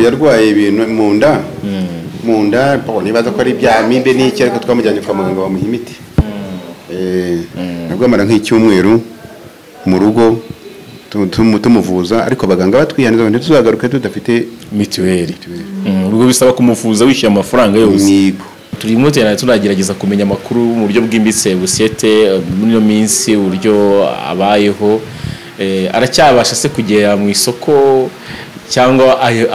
yarwaye ibintu mu nda nibaza ko ari bya amibe n'iki ariko twamujyanye kwa muganga bamuha imiti nabwo amara nk'icyumweru mu rugo tumuvuza ariko abaganga batwihaniza ngo ntituzagaruke tudafite mituweli urwo bisaba kumuvuza wishyura amafaranga yose turimo turagerageza kumenya amakuru mu buryo bwimbitse Busyete muri no minsi uburyo abayeho aracyabasha se kugera mu isoko cyangwa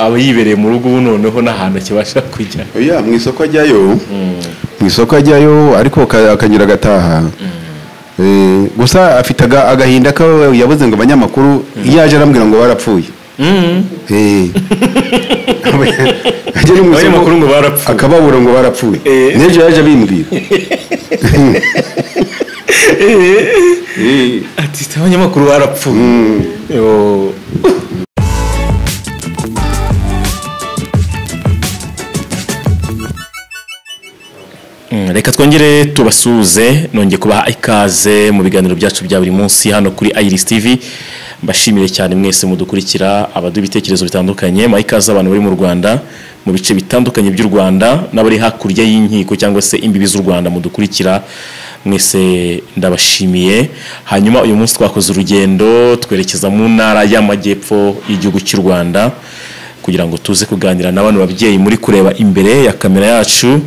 aba yibereye mu rugo noneho n'ahantu kibasha kujya mu isoko ajyayo ariko akanyura agataha gusa afite agahinda ko yabuze ngo abanyamakuru yaje arambwira ngo barapfuye abanyamakuru ngo barapfuye akababura ngo barapfuye n'ejo yaje abimbwira ati abanyamakuru barapfuye reka twongere tubasuze nongeye kubaha ikaze mu biganiro byacu bya buri munsi hano kuri Iris TV mbashimire cyane mwese mudukurikira abaduha ibitekerezo bitandukanye ikaze abantu bari mu Rwanda mu bice bitandukanye by'u Rwanda n'abari hakurya y'inkiko cyangwa se imbibi z'u Rwanda mudukurikira mwese ndabashimiye hanyuma uyu munsi twakoze urugendo twerekeza mu ntara y'amajyepfo y'igihugu cy'u Rwanda kugira ngo tuze kuganira n'abantu babyeyi muri kureba imbere ya kamera yacu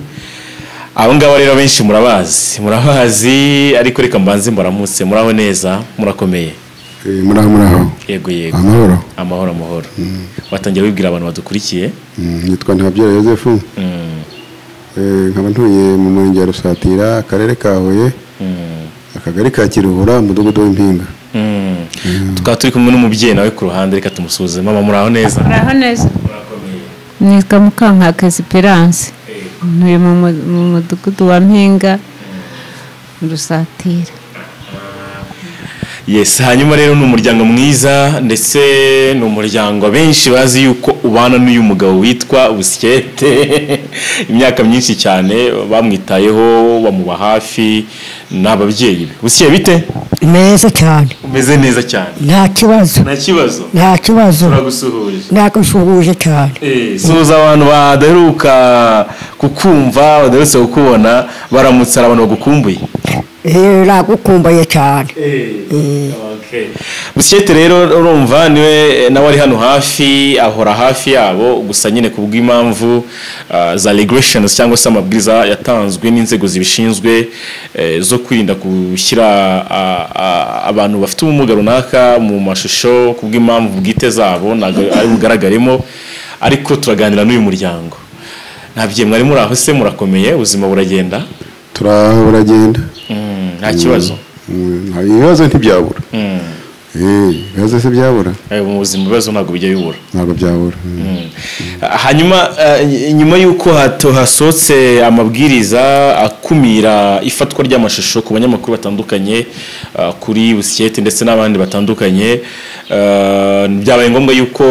abo ngabo rero benshi murabazi ariko reka mbanze mbaramutse muraho neza murakomeye muraho yego amahoro watangira wibwira abantu badukurikiye nitwa Ntabyo Joseph nkaba ntuye mu murenge wa Rusatira akarere ka Huye akagari ka Kiruhura umudugudu w'Impinga tukaba turi kumwe n'umubyeyi nawe ku ruhande reka tumusuze mama muraho neza nitwa Mukankaka Esperance ntuye mu mudugudu wa Mpinga Rusatira yes hanyuma rero ni umuryango mwiza ndetse ni umuryango benshi bazi yuko ubana n'uyu mugabo witwa Busyete imyaka myinshi cyane bamwitayeho bamuba hafi n'ababyeyi be Busyete bite meza cyane umeze neza cyane nta kibazo turagusuhuje nagusuhuje cyane suhuza abantu badaheruka kukumva badaherutse kukubona baramutse abantu bagukumbuye nagukumbuye cyane Busyete rero urumva niwe nawe ari hano hafi ahora hafi yabo gusa nyine kubw'impamvu za regulations cyangwa se amabwiriza yatanzwe n'inzego zibishinzwe zo kwirinda gushyira abantu bafite ubumuga runaka mu mashusho kubw'impamvu bwite zabo ari bugaragaremo ariko turaganira n'uyu muryango ntabyiye mwari muri aho se murakomeye ubuzima buragenda buragenda nta kibazo ibibazo ntibyabura ibibazo se byabura mu buzima ibibazo ntabwo bijya bibura ntabwo byabura hanyuma nyuma y'uko hasohotse amabwiriza akumira ifatwa ry'amashusho ku banyamakuru batandukanye kuri Busyete ndetse n'abandi batandukanye byabaye ngombwa yuko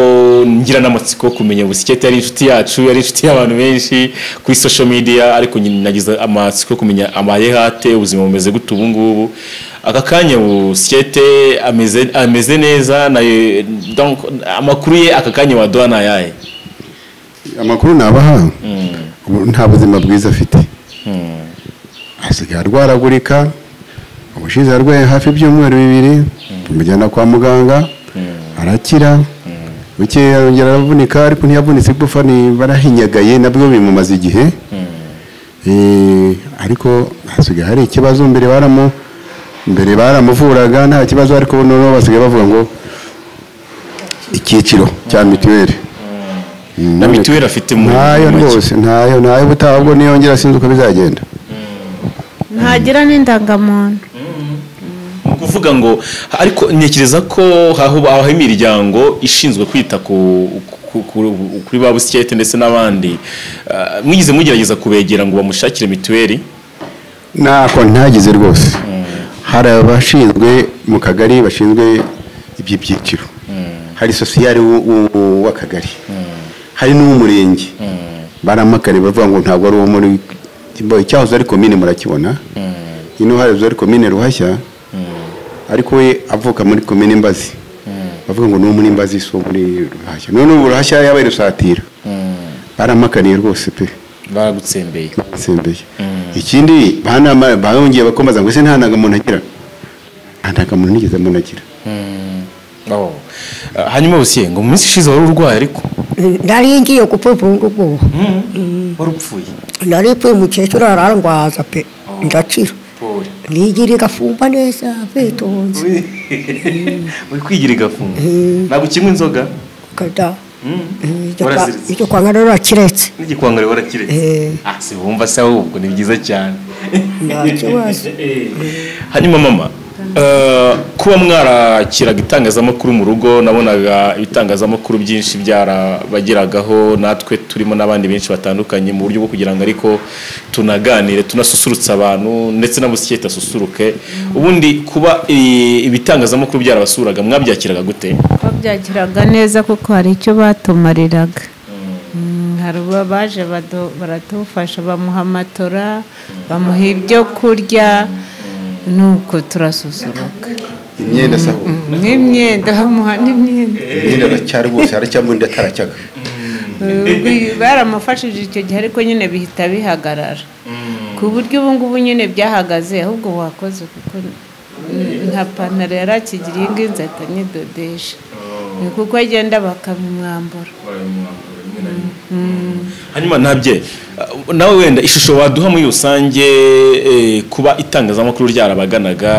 ngira n'amatsiko kumenya Busyete ari inshuti yacu ari inshuti y'abantu benshi kuri social media ariko nagize amatsiko kumenya amayehate ubuzima bumeze gute ubu ngubu aka kanya Busyete ameze neza donc amakuru ye aka kanya waduha nayahe amakuru nabaha nta buzima bwiza afite asigaye arwaragurika ubushize arwaye hafi ibyumweru 2 tumujyana kwa muganga arakira buke yongera aravunika ariko ntiyavunitse igufa ni barahinyagaye nabwo bimumaze igihe ariko asigaye hari ikibazo mbere baramuvuraga nta kibazo ariko noneho basigaye bavuga ngo icyiciro cya mituweli na mituweli afite mu ntayo rwose ntayo butabwo niyongera sinzi uko bizagenda ntagira n'indangamuntu kuvuga ngo ariko ntekereza ko aho imiryango ishinzwe kwita kuri ba Busyete ndetse n'abandi mwigize mugerageza kubegera ngo bamushakire mituweli nako ntagize rwose hari abashinzwe mu kagari bashinzwe iby'ibyiciro hari sosiyali w'akagari hari n'umurenge baramakare bavuga ngo ntabwo ari uwo muri icyahoze ari komine murakibona ino hari ari komine Ruhashya ariko we avuka muri komine Mbazi bavuga ngo n'umu nimbazi so muri ruhashya none ubu ruhashya yabaye rusatira baramakaniye rwose pe baragutsembeye ikindi bongeye bakomaza ngo ese nta ndangamuntu agira nta ndangamuntu nigeze mbona agira hanyuma Busyete ngo mu minsi ishize wari urwaye ariko nari ngiye gupfupfunga ubwoba warupfuye naripfuye umukecuru ararangwaza pe ndakira nigira igafumba neza bitonze uri kwigira igafumba ntabwo ukinywa inzoga kada icyo kwanga rero rakiretse n'igikwanga rero warakiretse si wumva se ahubwo ni byiza cyane nta kibazo hanyuma mama kuba mwarakiraga itangazamakuru mu rugo nabonaga ibitangazamakuru byinshi byarabageragaho natwe turimo n'abandi benshi batandukanye mu buryo bwo kugira ngo ariko tunaganire tunasusurutsa abantu ndetse na Busyete asusuruke ubundi kuba ibitangazamakuru byarabasuraga mwabyakiraga gute? Twabyakiraga neza kuko hari icyo batumariraga hari baje baradufasha bamuha amatora bamuha ibyo kurya nuko turasusuruka imyenda saho n'imyenda bamuha n'imyenda aracyari rwose aracyamundi ataracyaga baramufashije icyo gihe ariko nyine bihita bihagarara ku buryo ubu ngubu nyine byahagaze ahubwo wakoze kuko nta pantaro yarakigiriye inginzata nyidodesha kuko agenda bakamwambura hanyuma ntabye nawe wenda ishusho waduha muri rusange kuba itangazamakuru ryarabaganaga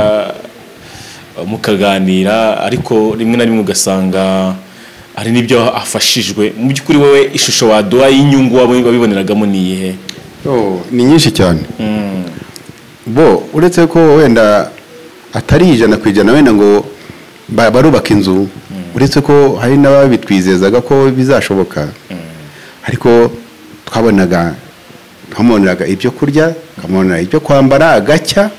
mukaganira ariko rimwe na rimwe ugasanga hari n'ibyo afashijwe mu by'ukuri wowe ishusho waduha y'inyungu wabiboneragamo ni iyihe? Ni nyinshi cyane bo uretse ko wenda atari 100% wenda ngo barubaka inzu uretse ko hari n'ababitwizezaga ko bizashoboka ariko twabonaga ibyo kurya twabona ibyo kwambara agacya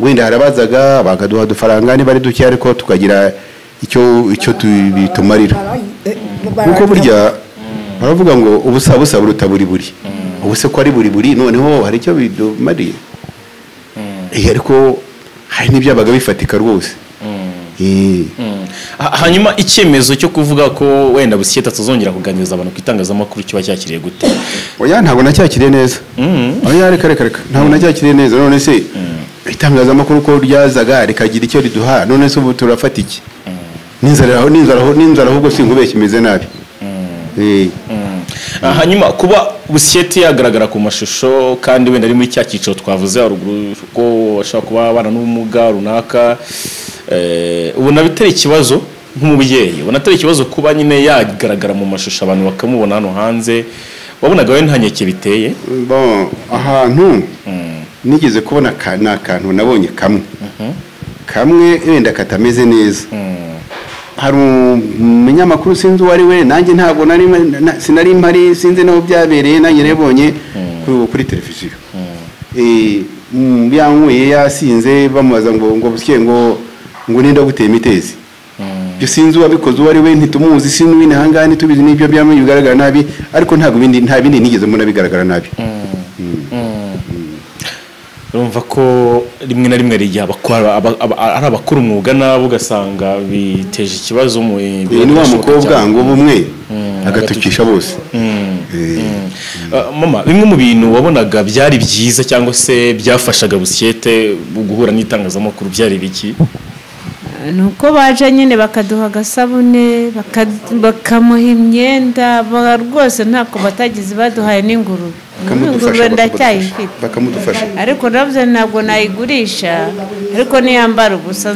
wenda harabazaga bakaduha udufaranga niba ari duke ariko tukagira icyo tubitumarira kuko burya baravuga ngo ubusa buruta buri ubuse ko ari buri noneho hari icyo bidumariye ariko hari n'ibyabaga bifatika rwose hanyuma icyemezo cyo kuvuga ko wenda Busyete atazongera kuganiriza abantu ku itangazamakuru kiba cyakiriye gute? Oya ntabwo nacyakiriye neza oya reka ntabwo nacyakiriye neza none se itangazamakuru ko ryazaga rikagira icyo riduha none se ubu turafata iki n'inzara ahubwo singubeshye imeze nabi hanyuma kuba Busyete yagaragara ku mashusho kandi wenda ari muri cya cyiciro twavuze haruguru ko ashobora kuba abana n'ubumuga runaka ubona bitari ikibazo nk'umubyeyi ubona atari ikibazo kuba nyine yagaragara mu mashusho abantu bakamubona hano hanze wabonaga we nta nkeke biteye? ahantu nigeze kubona akantu nabonye kamwe wenda katameze neza hari umunyamakuru sinzi uwo ari we nanjye ntabwo sinari mpari sinzi naho byabereye nanjye nabonye kuri televiziyo yanyweye yasinze bamubaza ngo Busyete ngo ninde guteye imitezi byo sinzi uwabikoze uwo ari we ntitumuzi sinwine hangane tubizi n'ibyo byamwe bigaragara nabi ariko nta bindi nigeze mbona bigaragara nabi urumva ko rimwe na rimwe rigiye ari abakuru umwuga nabo ugasanga biteje ikibazo mu ni wa mukobwa ngo bumwe agatukisha bose mama bimwe mu bintu wabonaga byari byiza cyangwa se byafashaga Busyete guhura n'itangazamakuru byari biki? nuko baje nyine bakaduha agasabune bakamuha imyenda rwose ntako batagize baduhaye n'ingurube ndacyayifite bakamudufasha ariko nabyo ntabwo nayigurisha ariko niyambara ubusa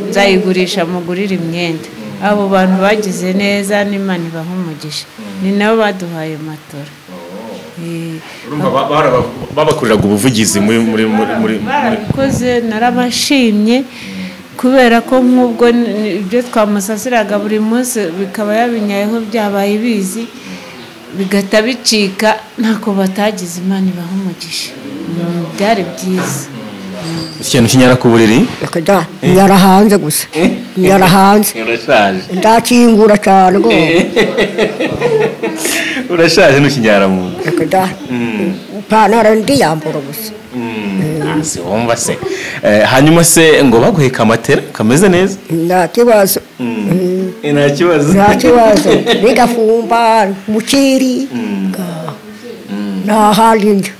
nzayigurisha mugurira imyenda abo bantu bagize neza n'Imana ibaha umugisha ni nabo baduhaye matora babakoreraga ubuvugizi muri barabikoze narabashimye kubera ko nk'ubwo ibyo twamusasiraga buri munsi bikaba yabinyayeho byabaye bizi bigata bicika ntako batagize Imana ibaha umugisha byari byiza ikintu kinyara ku buriri yarahanze gusa yarahanze ndakingura cyane ngo urashaje n'ukinyara mu ipantaro ndiyambura gusa wumva se hanyuma se ngo baguheka amatera kameze neza nta kibazo nta kibazo nigafumba muciri nta handi njya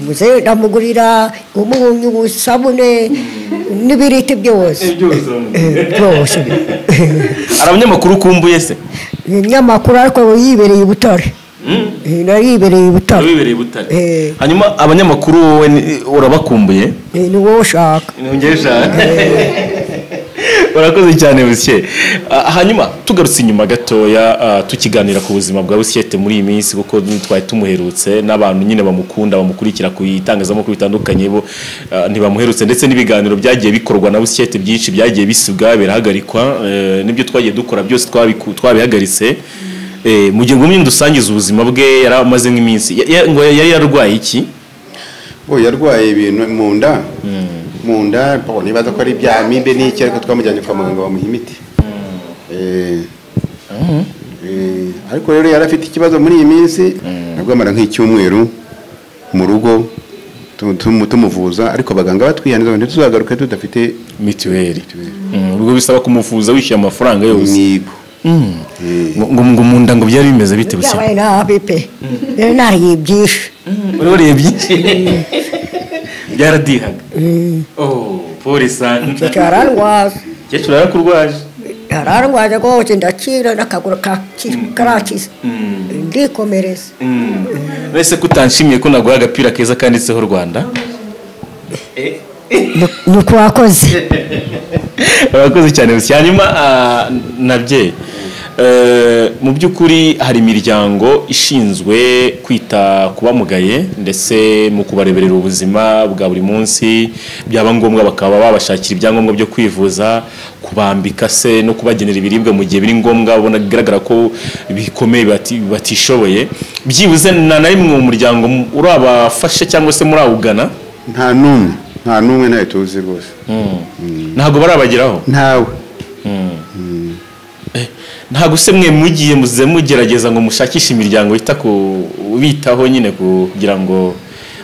muze ndamugurira umunyu usabune n'ibiriti byose byose hari abanyamakuru ukumbuye se umunyamakuru ariko yibereye i Butare yibereye i Butare hanyuma abanyamakuru wowe urabakumbuye ni wowe ushaka urakoze cyane Busyete hanyuma tugarutse inyuma gatoya tukiganira ku buzima bwa Busyete muri iyi minsi kuko twari tumuherutse n'abantu nyine bamukunda bamukurikira ku itangazamakuru bitandukanye bo ntibamuherutse ndetse n'ibiganiro byagiye bikorwa na Busyete byinshi byagiye bisibwa birahagarikwa nibyo twagiye dukora byose twabihagaritse mu gihe ngumye dusangiza ubuzima bwe yaramaze nk'iminsi ngo yari yarwaye iki yarwaye ibintu mu nda nibaza ko ari bya amibe n'iki ariko twamujyanye kwa muganga bamuha imiti ariko rero yari afite ikibazo muri iyi minsi nabwo amara nk'icyumweru mu rugo tumuvuza ariko abaganga batwihaniza ngo ntituzagaruke tudafite mituweli ubwo bisaba kumuvuza wishyuye amafaranga yose nigo ngo mu nda ngo byari bimeze bite Busyete byabaye nabi pe nariye byinshi wariye byinshi byaradihaga polisa cyararwaje yarakurwaje yararwaje rwose ndakira n'akaguru karakize ndikomereza wese kutanshimiye ko naguha agapira keza kanditseho Rwanda ni uko wakoze urakoze cyane Busyete hanyuma nabye mu by'ukuri hari imiryango ishinzwe kwita ku bamugaye ndetse mu kubareberera ubuzima bwa buri munsi byaba ngombwa bakaba babashakira ibyangombwa byo kwivuza kubambika se no kubagenera ibiribwa mu gihe biri ngombwa ubona bigaragara ko bikomeye batishoboye byibuze na rimwe mu muryango urabafashe cyangwa se murawugana nta n'umwe ntayo tuzi rwose ntabwo barabageraho ntawe ntabwo se mwe mugiye mugerageza ngo mushakishe imiryango bitaho nyine kugira ngo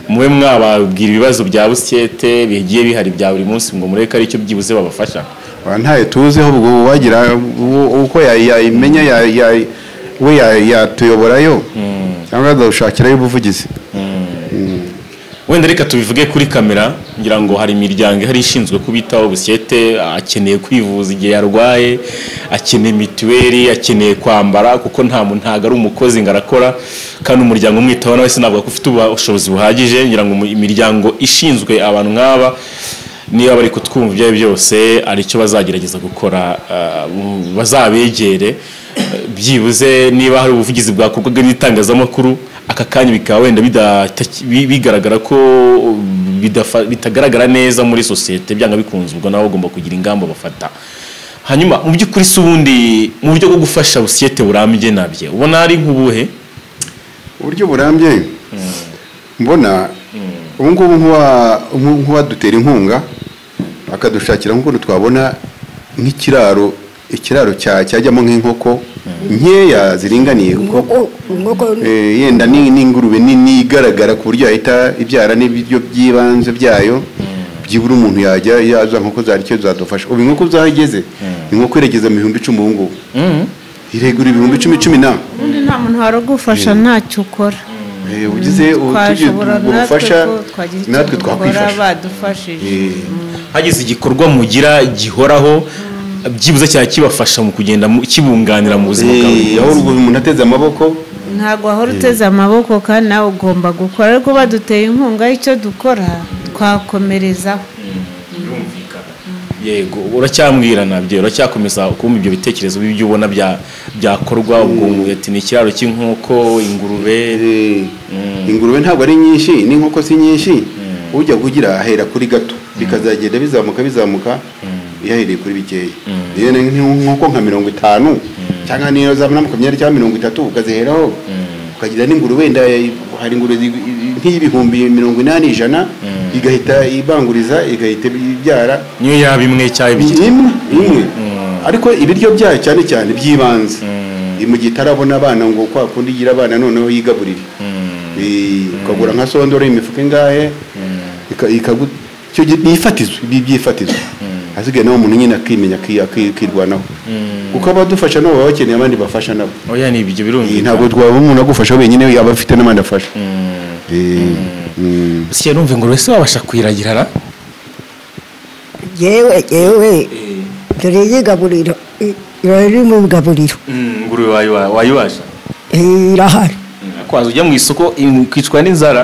mube mwababwira ibibazo bya Busyete bigiye bihari bya buri munsi ngo mureke ari cyo byibuze babafasha ntayo tuzi ahubwo wagira uko yayimenya we yatuyoborayo cyangwa azawushakirayo ubuvugizi wenda reka tubivuge kuri kamera ngira ngo hari imiryango ihari ishinzwe kubitaho Busyete akeneye kwivuza igihe yarwaye akeneye mituweli akeneye kwambara kuko ntabwo ari umukozi ngo arakora kandi umuryango umwitaho nawe sinavuga ko ufite ubushobozi buhagije ngira ngo imiryango ishinzwe abantu nk'aba niba bari kutwumva ibyo byose aricyo bazagerageza gukora bazabegere byibuze niba hari ubuvugizi bwakorwaga n'itangazamakuru aka kanya bikaba wenda bigaragara ko bitagaragara neza muri sosiyete byanga bikunze ubwo nabo bagomba kugira ingamba bafata hanyuma mu by'ukuri se ubundi mu buryo bwo gufasha Busyete burambye nabye ubona ari nk'ubuhe uburyo burambye mbona ubu ngubu nk'uwadutera inkunga akadushakira nk'ukuntu twabona nk'ikiraro cyajyamo nk'inkoko nkeya ziringaniye yenda n'ingurube nini igaragara ku buryo yahita ibyara n'ibiryo by'ibanze byayo byibura umuntu yajya yaza nk'uko zari cyo zadufasha ubu inkoko zahageze inkoko iregeza mu 10,000 ubu ngubu iregura 10,000 na ubundi nta muntu waragufasha ntacyo ukora ugize ubufasha natwe twakwifasha badufashije hagize igikorwa mugira gihoraho byibuze cyane kibafasha mu kugenda kibunganira mu buzima bwawe aho umuntu ateze amaboko ntabwo ahora uteze amaboko kandi nawe ugomba gukora ariko baduteye inkunga y'icyo dukora twakomerezaho yego uracyambwira nabyo uracyakomeza kumva ibyo bitekerezo bibyo ubona byakorwa ubwo ati ni ikiraro cy'inkoko ingurube ntabwo ari nyinshi n'inkoko si nyinshi ujya kugira ahera kuri gato bikazagenda bizamuka yahereye kuri bikeya rero nk'uko nka 50 cyangwa niyo za 20 cyangwa 30 ukaziheraho ukagira n'ingurube wenda hari ingurube nk'ibihumbi 80 ijana igahita ibanguriza igahita ibyara niyo yaba imwe cyangwa imwe ariko ibiryo byayo cyane byibanze mu gihe itarabona abana ngo kwa kundi igira abana noneho yigaburira ukagura nka sondore imifuka ingahe icyo nifatizo byifatizo asigaye nawe umuntu nyine akimenya akirwanaho kuko abadufasha nabo baba bakeneye abandi bafasha nabo oya ni ibyo birumvikana ntabwo twaba umuntu agufasha wenyine aba afite n'abandi afasha Busyete numva ngo wese wabasha kwiragirana yewe dore yigaburira iri mu gaburiro nguru wayibasha irahari kwaza ujya mu isoko kwicwa n'inzara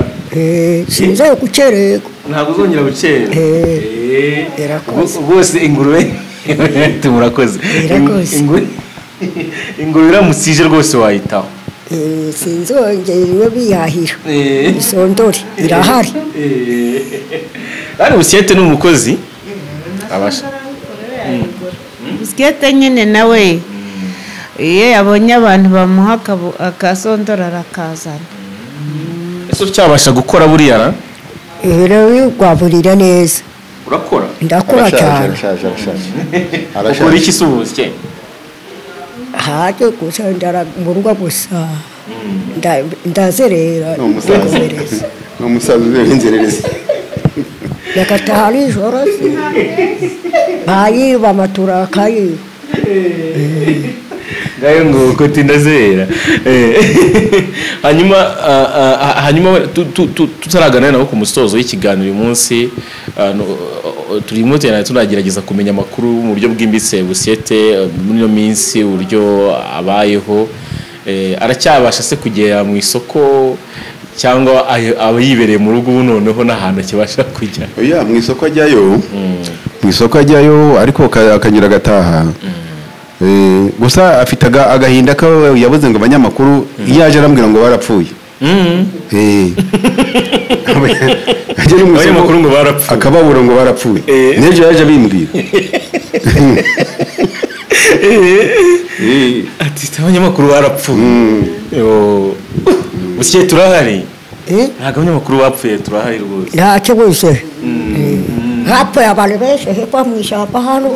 sinzi gucererwa ntabwo uzongera gucera bose ingurube tumurakoze ingurube iramusije rwose wayitaho sinzongera biyahira isondore irahari kandi Busyete ni umukozi abasha Busyete nyine nawe iyo yabonye abantu bamuha akasondora arakazana ese cyabasha gukora buriya na rero ugwaburira neza urakora ndakora cyane ukora iki se Busyete haje gusa mu rugo gusa ndazerera ndakomereza n'umusaza w'inzererezi yakataha nijoro se bayiba amatura akayiba ngayo ngo uko tindazera hanyuma tutaragana nawe ku musozo w'ikiganiro uyu munsi turimo tunagerageza kumenya amakuru mu buryo bwimbitse Busyete muri iyo minsi uburyo abayeho aracyabasha se kugera mu isoko cyangwa aba yibereye mu rugo ubu noneho n'ahantu akibasha kujya oya mu isoko ajyayo ariko akanyura agataha gusa afite agahinda ko yabuze ngo abanyamakuru iyo aje arambwira ngo barapfuye abanyamakuru ngo barapfuye akababura ngo barapfuye n'ejo yaje abimbwira ati abanyamakuru barapfuye Busyete turahari ntabwo abanyamakuru bapfuye turahari rwose ntacyo bose hapfuye abantu benshi hepfo mu ishyamba hano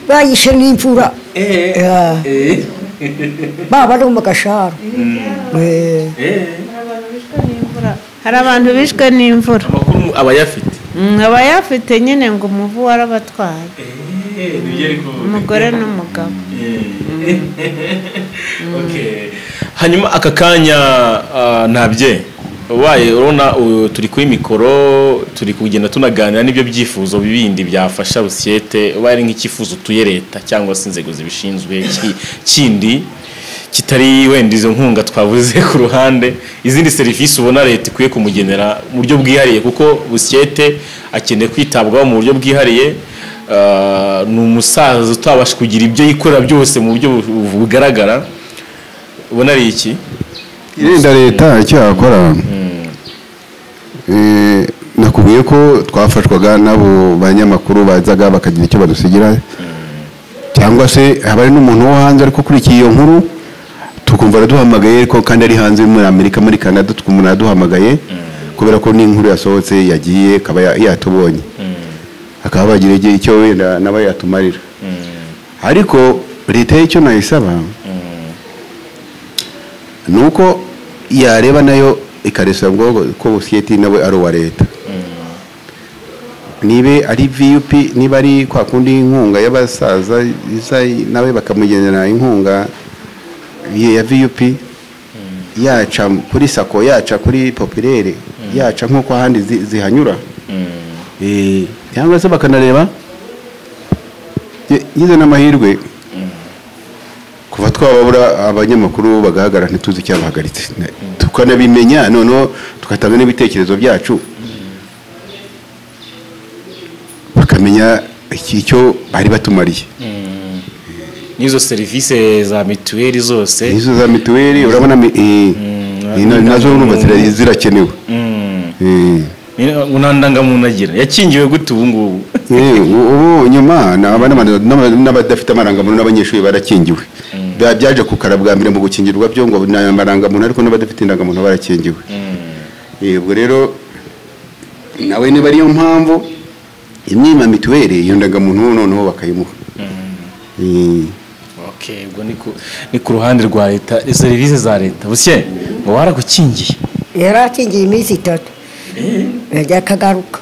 bayishe n'imvura baba no mu gasharo hari abantu bishwe n'imvura amakuru abayafite nyine ngo umuvu warabatwaye umugore n'umugabo hanyuma aka kanya ntabye waye urabona turi kuri mikoro turi kugenda tunaganira n'ibyo byifuzo bibindi byafasha Busyete waye nk'ikifuzo tuye leta cyangwa se inzego zibishinzwe kindi kitari wenda izo nkunga twavuze ku ruhande izindi serivisi ubona leta ikwiye kumugenera mu buryo bwihariye kuko Busyete akeneye kwitabwaho mu buryo bwihariye ni umusaza utabasha kugira ibyo yikorera byose mu buryo bugaragara ubona ari iki irinda leta icyo yakora nakubwiye ko twafashwaga n'abo banyamakuru bazaga bakagira icyo badusigira cyangwa se haba ari n'umuntu wo hanze ariko kurikiye iyo nkuru tukumva araduhamagaye ariko kandi ari hanze muri Amerika muri Canada tukumva araduhamagaye kubera ko n'inkuru yasohotse yagiye akaba yatubonye akaba bagira icyo wenda naba yatumarira ariko leta y'icyo nayisaba nuko yareba nayo ikaresa ngo ko Busyete nawe ari uwa leta nibe ari VUP niba ari kwa kundi inkunga y'abasaza nawe bakamugenera inkunga ya VUP yaca kuri sako yaca kuri populaire yaca nko ahandi zihanyura cyangwa se bakanareba yize n'amahirwe kuva twababura abanyamakuru bagahagarara ntituzi icyabahagaritse tukanabimenya noneho tugatanga n'ibitekerezo byacu bakamenya icyo bari batumariye n'izo serivisi za mituweli zose izo za mituweli urabona nazo urumva zirakenewe unandangamuntu agira yakingiwe gute ubu ngubu ubu nyuma n'abadafite amarangamuntu n'abanyeshuri barakingiwe byaje kukara bwa mbere mu gukingirwa byo ngo ni amarangamuntu ariko n'abadafite indangamuntu barakingiwe ubwo rero nawe niba ariyo mpamvu imyima mituweli iyo ndangamuntu noneho bakayimuha ubwo ni ku ruhande rwa leta serivisi za leta Busyete ngo waragukingiye yarakingiye iminsi 3 yajya akagaruka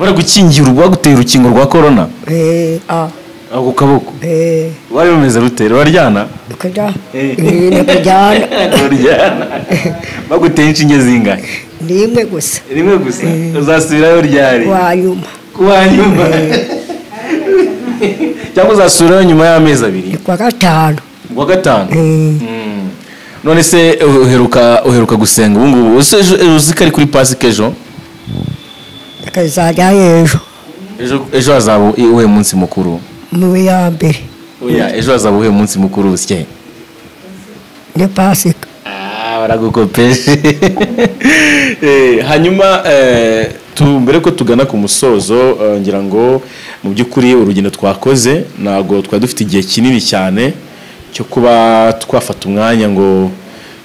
baragukingira bagutera urukingo rwa corona ako kaboko wari bumeze rutera waryana kujya kujyana baguteye inshinge zingahe rimwe gusa uzasubirayo ryari kuwa nyuma cyangwa uzasubirayo nyuma y'amezi 2 kuwa gatanu none se uheruka gusenga ubu ngubu uzi ko ari kuri pasika ejo akazajya ejo hazaba uwuhe munsi mukuru mu ya mbere ejo hazaba uwuhe munsi mukuru usye ni pasika baragukopeje hanyuma mbere ko tugana ku musozo ngira ngo mu by'ukuri urugendo twakoze ntabwo twari dufite igihe kinini cyane cyo kuba twafata umwanya ngo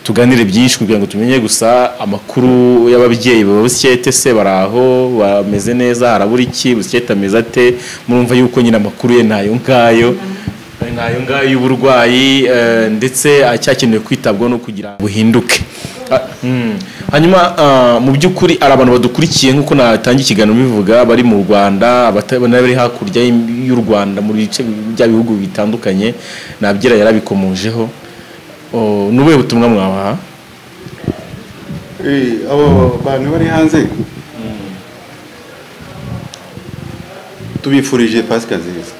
tuganire byinshi kugira ngo tumenye gusa amakuru y'ababyeyi Busyete se baraho bameze neza harabura iki Busyete ameze ate murumva yuko nyine amakuru ye nayo ngayo y'uburwayi ndetse acyakenewe kwitabwaho no kugira buhinduke hanyuma mu by'ukuri ari abantu badukurikiye nk'uko natangiye ikiganiro bivuga bari mu Rwanda bari hakurya y'u Rwanda muri bice bya bihugu bitandukanye nabyira yarabikomojeho nubuye butumwa mwabaha abo bantu bari hanze tubifurije pasika nziza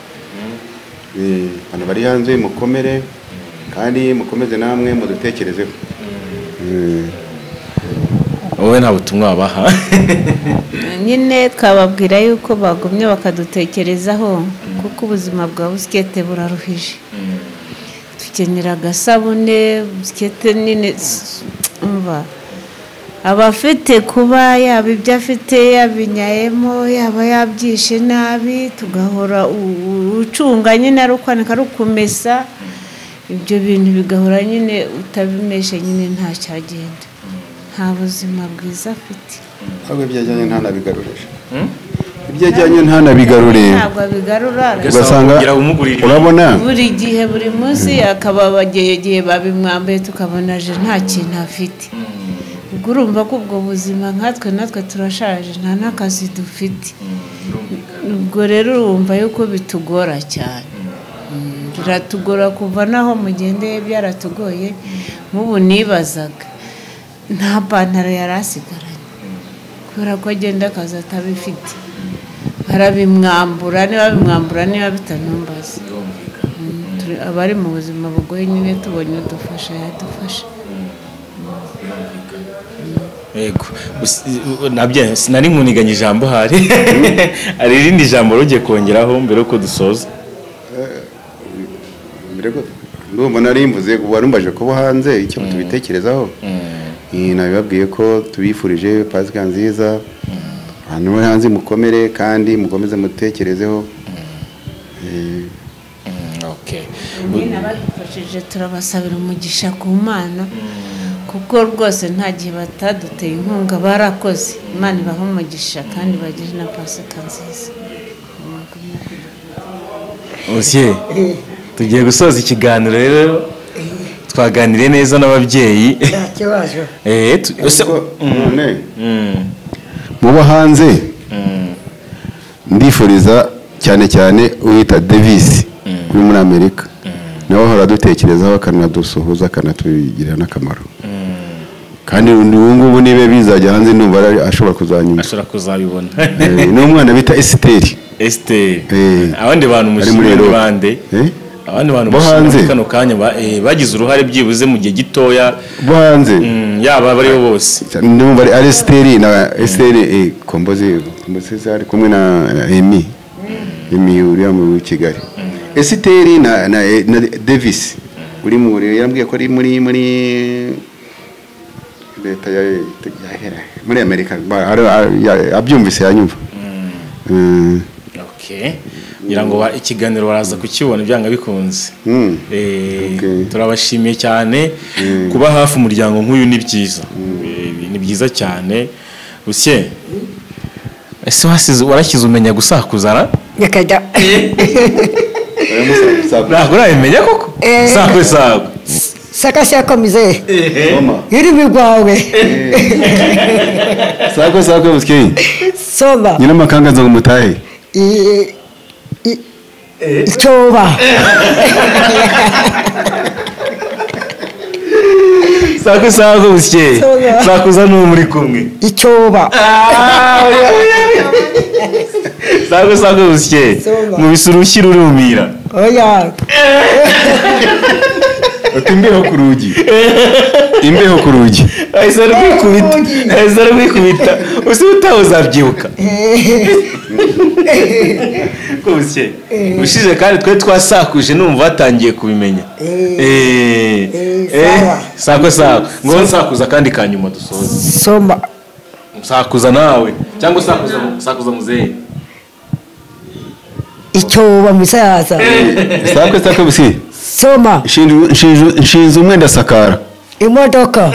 abantu bari hanze mukomere kandi mukomeze namwe mudutekerezeho wowe nta butumwa wabaha nyine twababwira yuko bagumye bakadutekerezaho kuko ubuzima bwa Busyete buraruhije tukenera agasabune Busyete nyine umva abafite kuba yaba ibyo afite yabinyayemo yaba yabyishe nabi tugahora ucunga nyine ari ukwanika ari ukumesa ibyo bintu bigahora nyine utabimeshe nyine nta cyagenda nta buzima bwiza afite ahubwo ibyajyanye ntanabigarurije ibyajyanye ntanabigarure ntabwo abigarura ugasanga urabona buri gihe buri munsi akaba bageye babimwambaye tukabona aje nta kintu afite ubwo urumva ko ubwo buzima natwe turashaje nta n'akazi dufite ubwo rero urumva yuko bitugora cyane biratugora kuva naho mugendeye byaratugoye nk'ubu nibazaga nta pantaro yari asigaranye kubera ko agenda akazi atabifite barabimwambura niba bitanumbaza abari mu buzima bugoye nyine tubonye udufasha yadufasha yego nabyo sinari nkuniganye ijambo hari irindi jambo rugiye kongeraho mbere yuko dusoza ndumva nari mvuze warumbaje kuba hanze icyo tubitekerezaho nabibabwiye ko tubifurije pasika nziza abantu bo hanze mukomere kandi mukomeze mutekerezeho n'abadufashije turabasabira umugisha ku Mana kuko rwose nta gihe bataduteye inkunga barakoze Imana ibaha umugisha kandi bagire na pasika nziza Busyete tugiye gusoza ikiganiro rero twaganiriye neza n'ababyeyi nta kibazo muba hanze ndifuriza cyane uwita Davis uri muri Amerika nawe ahora dutekerezaho akanadusuhuza akanatugirira n'akamaro kandi ubu ngubu nibe bizajya hanze ndumva ashobora kuzabibona n'umwana bita Esiteri abandi bantu mushimire bande abandi bantu bo hanze kano kanya bagize uruhare byibuze mu gihe gitoya bo hanze yaba bari bose ndumva ari Esiteri na Esiteri kombozi ari kumwe na Emi uriya mu Kigali Esiteri na Davis uri muri yambwiye ko ari muri leta ya muri Amerika abyumvise yanyumva ngira ngo ikiganiro baraza kukibona byanga bikunze turabashimiye cyane kuba hafi umuryango nk'uyu ni byiza cyane Busyete ese warashyize umenya gusakuzana nyakajya ntabwo urabimenya koko sakwe Saka mzee. Soma. Iri migwawe. Sako busyeye. Soma. Nyina makanga nzo mutahe. Icyoba. Sako busyeye. Sakuza n'uwo muri kumwe. Icyoba. Sako busyeye. Mu bisurushyi urumira. Oya. Imbeho ku rugi. Imbeho ku rugi. Aizara kwikubita. Usi utaho uzabyibuka. Ko busyeye. Ushize kandi twe twasakuje numva batangiye kubimenya. Sako. Ngo nsakuza kandi kanyuma dusoze. Soma. Sakuza nawe cyangwa sakuza muzehe. Icyoba musaza. Sako busyeye. Soma. Nshinze umwe ndasakara. Imodoka.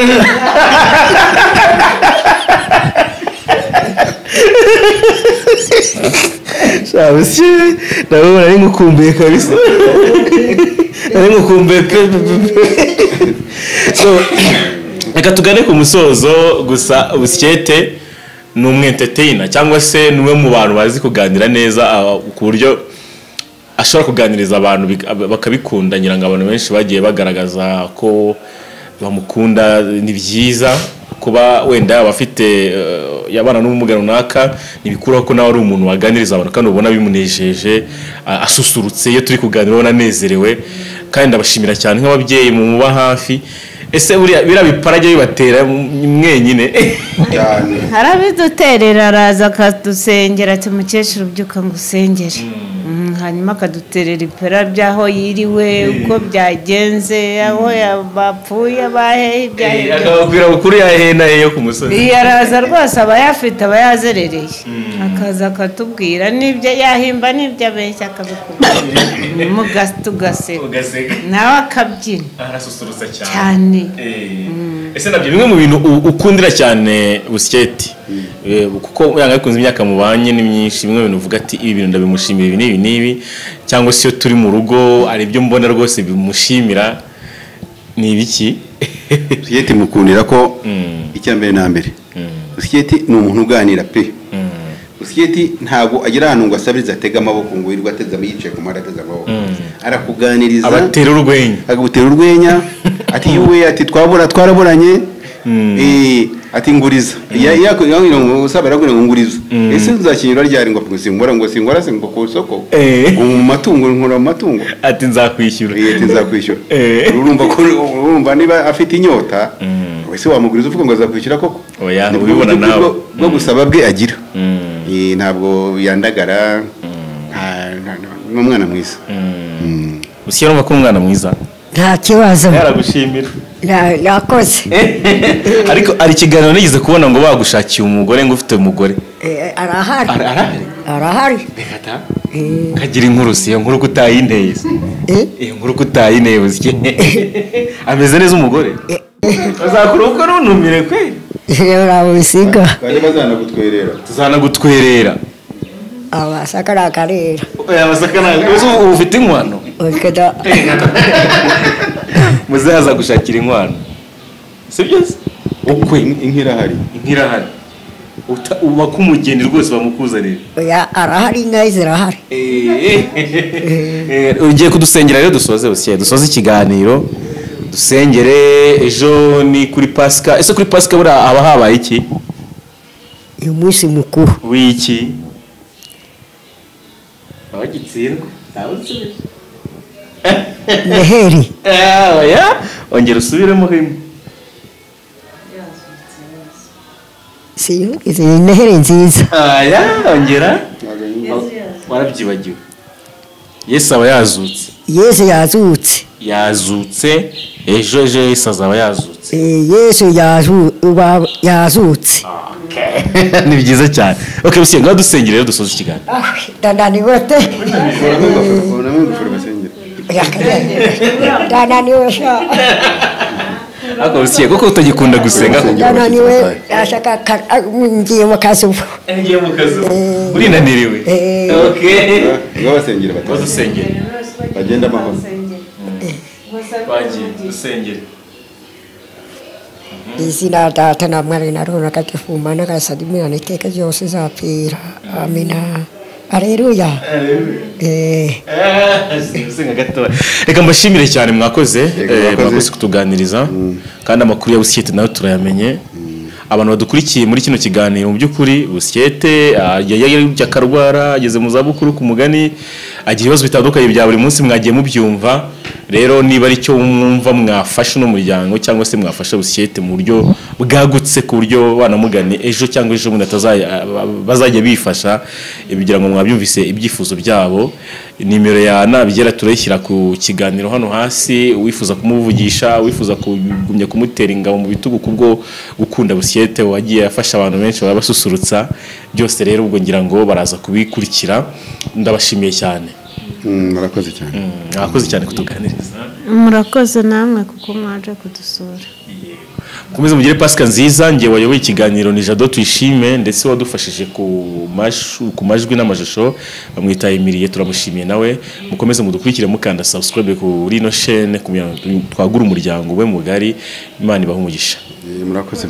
Shabusye ndabona ari ngukumbuye kabisa. Ari ngukumbuye. So reka tugane ku musozo gusa Busyete ni umwentertainer cyangwa se niwe mu bantu bazi kuganira neza ku buryo ashobora kuganiriza abantu bakabikunda. Nyirango abantu benshi bagiye bagaragaza ko bamukunda. Ni byiza kuba wenda abafite yabana n'umugabo runaka nibikuraho ko nawe ari umuntu waganiriza abantu kandi ubona bimunejeje asusurutse iyo turi kuganira ubona anezerewe. Kandi ndabashimira cyane nk'ababyeyi mu muba hafi. Ese biriya biparage bibatera mwenyine cyane harabiduterera araza akadusengera ati mukecuru byuka ngo usengere hanyuma akaduterera ipera byaho yiriwe uko byagenze aho bapfuye bahe ibyahe akababwira ukuri yahena yo ku musozi. Araza rwose aba yafite aba yazerereye akaza akatubwira n'ibyo yahimba n'ibyo abeshya akabikubwira tugaseka nawe akabyina arasusurutsa cyane. Ese nabyo bimwe mu bintu ukundira cyane Busyete kuko yanga bikunze imyaka mubanye ni myinshi. Bimwe bintu uvuga ati ibi bintu ndabimushimira ibi nibi cyangwa se iyo turi mu rugo ari byo mbona rwose bimushimira ni ibiki? Busyete mukundira ko icyambere na mbere Busyete ni umuntu uganira pe. Busyete ntago agira ahantu ngo asabiriza atega amaboko ngo yirirwa ateza yicaye ku mara ateza amaboko. Arakuganiriza abatera urwenya agutera urwenya ati yuwe ati twaraburanye ati nguriza yakugira ngo usabira ngo nguriza ese nzakinyura ryari ngo singora ngo ku soko mu matungo nkora mu matungo ati nzakwishyura urumva niba afite inyota wese wamuguriza uvuga ngo azakwishyura koko oya ubibona nawe bwo gusaba bwe agira ntabwo yandagara n'umwana mwiza. Busyete urumva ko umwana mwiza nta kibazo yaragushimira nakoze. Ariko ari ikiganiro nigeze kubona ngo bagushakiye umugore ngo ufite umugore arahari kagira inkuru si inkuru kutayinteye inkuru kutayinteye Busyete ameze neza umugore azakora uko runumire kweli rero bisiga tuzanagutwerera abasaka nakarera abasaka ufite inkwano muzaza gushakira inkwano sibyo ukwe inkirahari uba kumugeni rwose bamukuzanira oya arahari inka zirahari. Ugiye kudusengera rero dusoze Busyete dusoze ikiganiro dusengere. Ejo ni kuri Pasika. Ese kuri Pasika bura aba habaye iki? Uyu munsi mukuru wiki abagitsindwa Neheri oya ongera usubiremo himwe izi Neheri nziza oya ongera warabyibagiwe. Yesu aba yazutse. Yazutse ejo Yesu azaba yazutse. Yesu yazutse. Ni byiza cyane. Okay Busyete ngaho dusengere rero dusoze ikiganiro. Dananiwe te dananiwe sha ako Busyete kuko utagikunda gusenga dananiwe ashaka ngiye mu kazu urinaniriwe. Okay ngabasengera badusengere bagenda amahoro bagiye dusengere izina data na mwana na roho mtakatifu maana kasadimia niteka byose zapfira amina Haleluya. Singa gato. Reka mbashimire cyane mwakoze kutuganiriza kandi amakuru ya Busyete nayo turayamenye. Abantu badukurikiye muri kino kiganiro mu by'ukuri Busyete yajya karwara ageze mu zabukuru ku mugani agiye ibibazo bitandukanye bya buri munsi mwagiye mubyumva. Rero niba ari cyo mwumva mwafasha no muryango cyangwa se mwafasha Busyete mu buryo bwagutse ku buryo banamugane ejo cyangwa ejo umuntu bazajya bifasha kugira ngo mwabyumvise ibyifuzo byabo. Nimero ya nabigera turayishyira ku kiganiro hano hasi. Wifuza kumuvugisha, wifuza kugumya kumutera ingabo mu bitugu kubwo gukunda Busyete wagiye afasha abantu benshi babasusurutsa byose. Rero ubwo ngira ngo baraza kubikurikira. Ndabashimiye cyane. Murakoze cyane. Murakoze cyane kutuganiriza. Murakoze namwe kuko mwaje kudusura. Komeza mugire Pasika nziza. Ngiye wayoboye ikiganiro ni Jado Tuyishime ndetse wadufashije ku majwi n'amashusho bamwita Emiliye. Turamushimiye nawe. Mukomeze mudukurikire mukanda subscribe kuri no chaîne twagura umuryango we mugari. Imana ibahe umugisha. Murakoze.